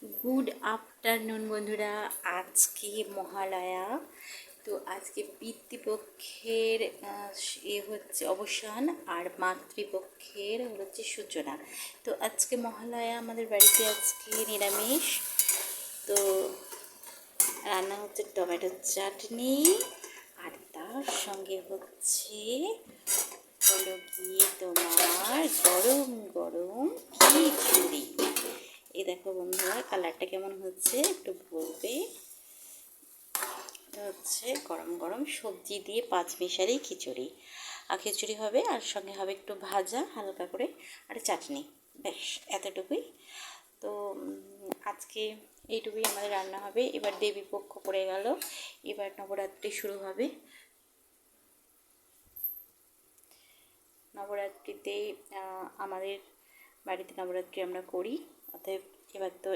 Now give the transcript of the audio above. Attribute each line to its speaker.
Speaker 1: Good afternoon বন্ধুরা। আজকে মহালয়া, তো আজকে পিতৃপক্ষের হচ্ছে অবসান আর মাতৃপক্ষের হচ্ছে সূচনা। তো আজকে মহালয়া, আমাদের বাড়িতে আজকে নিরামিষ। তো রান্না হচ্ছে টমেটোর চাটনি, আর তার সঙ্গে হচ্ছে হলো গিয়ে তোমার গরম গরম খিচুড়ি। এই দেখো বন্ধুরা, কালারটা কেমন হচ্ছে একটু বলবে। হচ্ছে গরম গরম সবজি দিয়ে পাঁচমিশালি খিচুড়ি, আর খিচুড়ি হবে আর সঙ্গে হবে একটু ভাজা হালকা করে, আর চাটনি। ব্যাস এতটুকুই। তো আজকে এইটুকুই আমাদের রান্না হবে। এবার দেবী পক্ষ পড়ে গেল, এবার নবরাত্রি শুরু হবে। নবরাত্রিতে আমাদের বাড়িতে নবরাত্রি আমরা করি, অতএব এবার তো